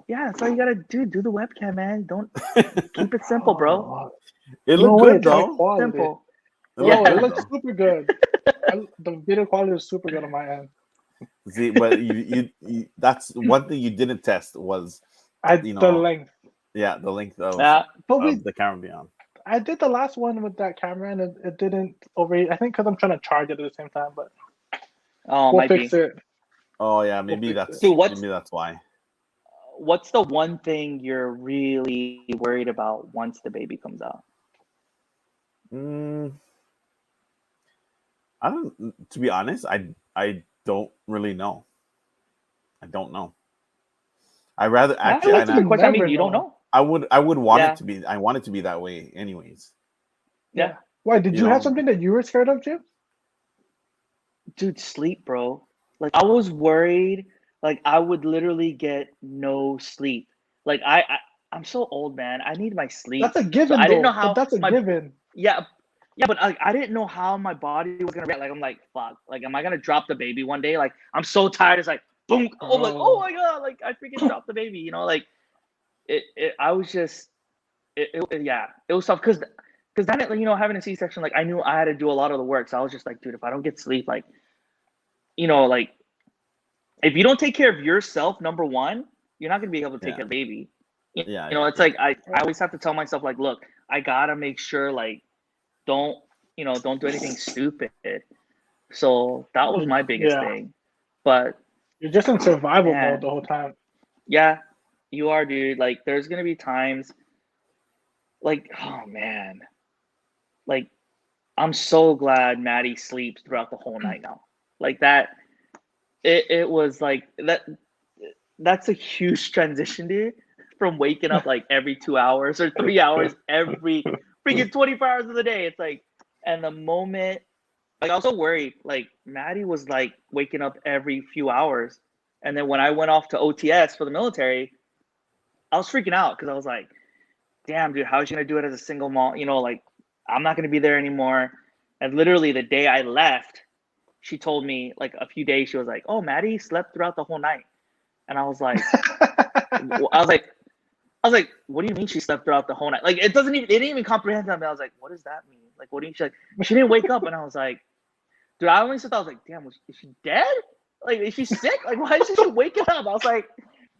That's all you gotta do. Do the webcam, man. Don't keep it simple, bro. It looked good though. Simple. It looks super good. The video quality is super good on my end. See, but you that's one thing you didn't test was the length. Yeah, the length of the camera beyond. I did the last one with that camera and it didn't overheat. I think because I'm trying to charge it at the same time, but we'll fix it. Oh yeah, maybe that's why. What's the one thing you're really worried about once the baby comes out? I don't. To be honest, I don't really know. I don't know. I rather actually. That's a good question. I mean, you don't know. I would want it to be. I want it to be that way, anyways. Yeah. Why did you have something that you were scared of, Jim? Dude, sleep, bro. Like I was worried. Like I would literally get no sleep. Like I'm so old, man. I need my sleep. That's a given. So I didn't know how. That's a given. Yeah, but I didn't know how my body was gonna react. Like I'm like, fuck. Like, am I gonna drop the baby one day? Like I'm so tired. It's like boom. Oh, like oh my god. Like I freaking dropped the baby. Like I was just. It was tough because then having a C-section, like I knew I had to do a lot of the work. So I was just like, dude, if I don't get sleep, like, like. If you don't take care of yourself, number one, you're not gonna be able to take care of the baby. It's like I always have to tell myself, like, look, I gotta make sure, like, don't do anything stupid. So that was my biggest thing. But you're just in survival mode the whole time. Yeah, you are, dude. Like, there's gonna be times, like, oh man, like, I'm so glad Maddie sleeps throughout the whole night now. Like that. It was like that. That's a huge transition, dude. From waking up like every 2 hours or 3 hours every freaking 24 hours of the day. It's like, and the moment, like I was so worried. Like Maddie was like waking up every few hours, and then when I went off to OTS for the military, I was freaking out because I was like, "Damn, dude, how is she gonna do it as a single mom? Like I'm not gonna be there anymore." And literally the day I left, she told me like a few days, she was like, "Oh, Maddie slept throughout the whole night." And I was like, I was like, what do you mean she slept throughout the whole night? Like, it didn't even comprehend that. I was like, what does that mean? Like, what do you, she's like, she didn't wake up. And I was like, dude, I only thought, I was like, damn, is she dead? Like, is she sick? Like, why is she waking up? I was like,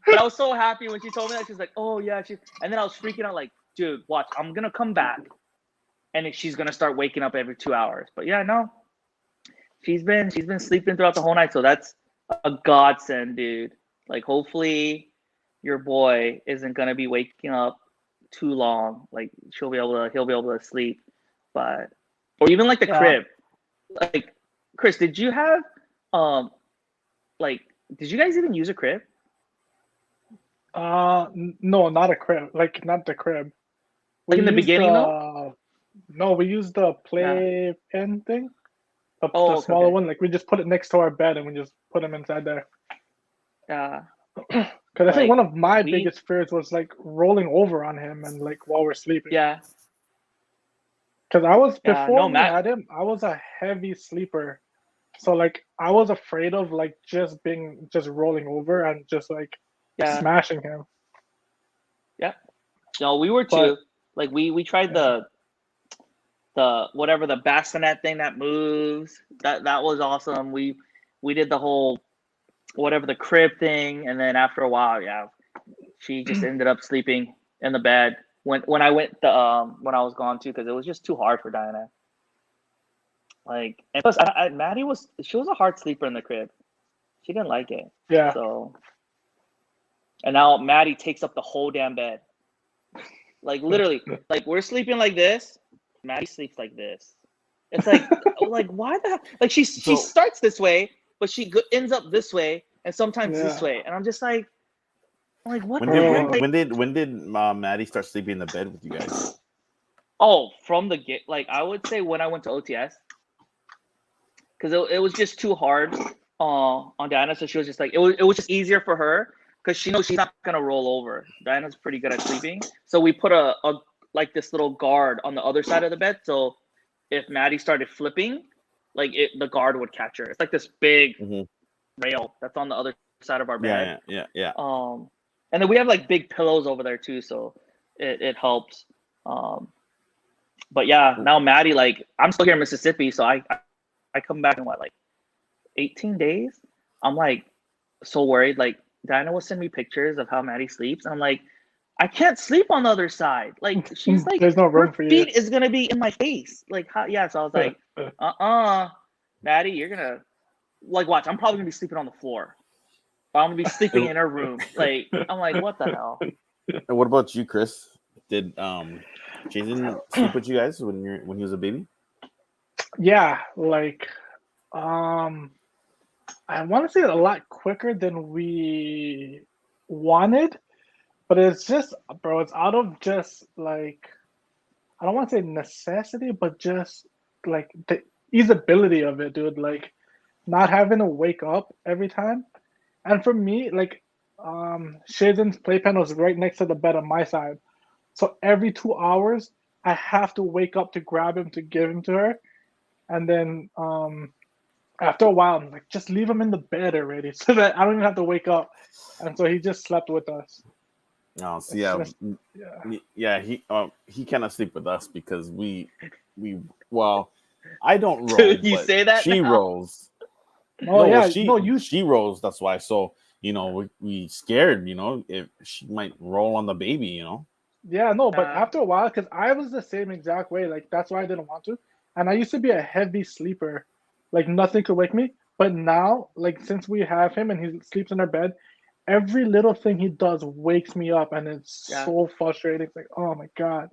but I was so happy when she told me that. She was like, oh yeah. And then I was freaking out like, dude, watch, I'm going to come back. And she's going to start waking up every 2 hours. But yeah, no, she's been sleeping throughout the whole night. So that's a godsend, dude. Like, hopefully your boy isn't going to be waking up too long. Like, he'll be able to sleep. But, or even like the crib. Like, Chris, did you have, did you guys even use a crib? No, not a crib. Like, not the crib. Like in the beginning, though? No, we used the playpen thing. The smaller okay. one. Like, we just put it next to our bed and we just put him inside there. Yeah. Because I think one of my biggest fears was like rolling over on him and like while we're sleeping. Yeah. Because I was before we had him, I was a heavy sleeper. So like I was afraid of like just rolling over and just like smashing him. Yeah. No, we were too. Like we tried the whatever, the bassinet thing that moves. That was awesome. We did the whole whatever, the crib thing, and then after a while, she just ended up sleeping in the bed when I went when I was gone too, because it was just too hard for Diana. Like, and plus, Maddie was a hard sleeper in the crib. She didn't like it. Yeah. So, and now Maddie takes up the whole damn bed. Like literally, like we're sleeping like this. Maddie sleeps like this. It's like, like why the hell? Like she starts this way, but she ends up this way, and sometimes this way, and I'm just like what? When did Maddie start sleeping in the bed with you guys? Oh, from the get, like I would say when I went to OTS, because it was just too hard on Diana, so she was just like it was just easier for her because she knows she's not gonna roll over. Diana's pretty good at sleeping, so we put a like this little guard on the other side of the bed, so if Maddie started flipping, like the guard would catch her. It's like this big rail that's on the other side of our bed. Yeah. And then we have like big pillows over there too, so it helps. But yeah, now Maddie, like I'm still here in Mississippi, so I come back in like 18 days. I'm like so worried. Like Diana will send me pictures of how Maddie sleeps, and I'm like, I can't sleep on the other side. Like she's like, there's no room for you. Her feet is gonna be in my face. Like how? Yeah. So I was like, Maddie, you're gonna like watch. I'm probably gonna be sleeping on the floor. But I'm gonna be sleeping in her room. Like I'm like, what the hell? And what about you, Chris? Did Jason sleep with you guys when he was a baby? Yeah, like I want to say it a lot quicker than we wanted, but it's just, bro, it's out of just like, I don't want to say necessity, but just like the easeability of it, dude. Like not having to wake up every time. And for me, like Shaden's playpen was right next to the bed on my side. So every 2 hours I have to wake up to grab him to give him to her. And then after a while, I'm like, just leave him in the bed already so that I don't even have to wake up. And so he just slept with us. Oh, so he cannot sleep with us because we I don't roll. You say that she now? rolls. She rolls. That's why. So we scared. If she might roll on the baby. Yeah, no, but after a while, because I was the same exact way. Like that's why I didn't want to. And I used to be a heavy sleeper. Like nothing could wake me. But now, like since we have him and he sleeps in our bed, every little thing he does wakes me up, and it's so frustrating. It's like, oh my god.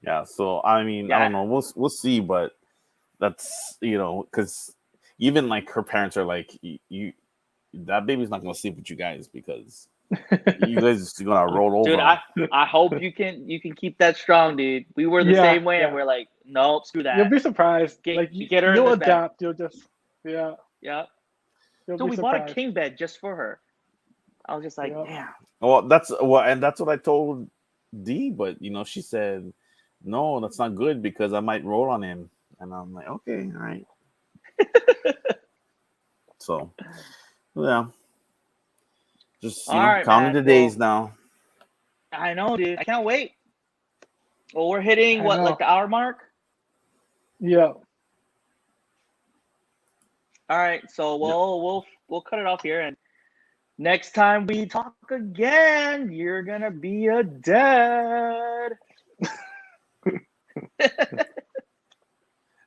Yeah. So I mean, I don't know. We'll see, but that's because even like her parents are like, you that baby's not gonna sleep with you guys because you guys are gonna roll over. Dude, I hope you can keep that strong, dude. We were the same way, and we're like, nope, screw that. You'll be surprised. Get her you'll in the adapt. bed. You'll just Yeah. Dude, we bought a king bed just for her. I was just like, damn. Well, that's what I told Dee, but she said, no, that's not good because I might roll on him, and I'm like, okay, all right. So, yeah, just counting the days now. I know, dude. I can't wait. Well, we're hitting I what, know. like the hour mark? Yeah. All right, so we'll cut it off here, and next time we talk again, you're gonna be a dad.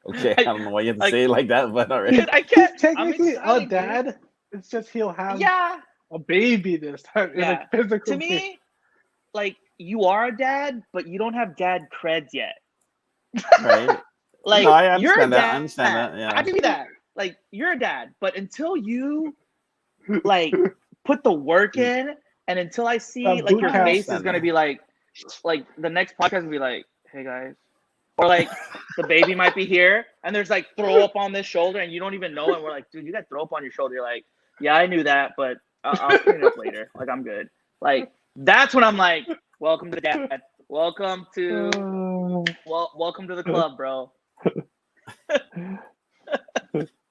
Okay, I don't know why you have to Like- say it like that, but all right. I can't. He's technically I'm a excited, dad. It's just he'll have Yeah. a baby this time. Yeah. Like physical. To me, like you are a dad, but you don't have dad creds yet. Right. Like No, I you're a understand that. dad. I understand that. Yeah. I give you that. Like you're a dad, but until you like put the work in, and until I see That like boot your camp. face is gonna be like the next podcast will be like, hey guys, or like the baby might be here, and there's like throw up on this shoulder, and you don't even know, and we're like, dude, you got throw up on your shoulder. You're like, yeah, I knew that, but I'll clean it up later. Like I'm good. Like that's when I'm like, welcome to the dad. Welcome to welcome to the club, bro.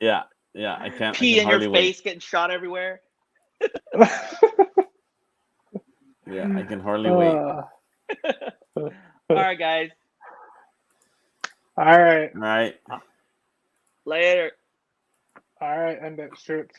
Yeah. Yeah. I can't. Pee I can in your hardly face, getting shot everywhere. wait. Yeah, I can hardly wait. All right, guys. All right. All right. Later. All right. And that shirts.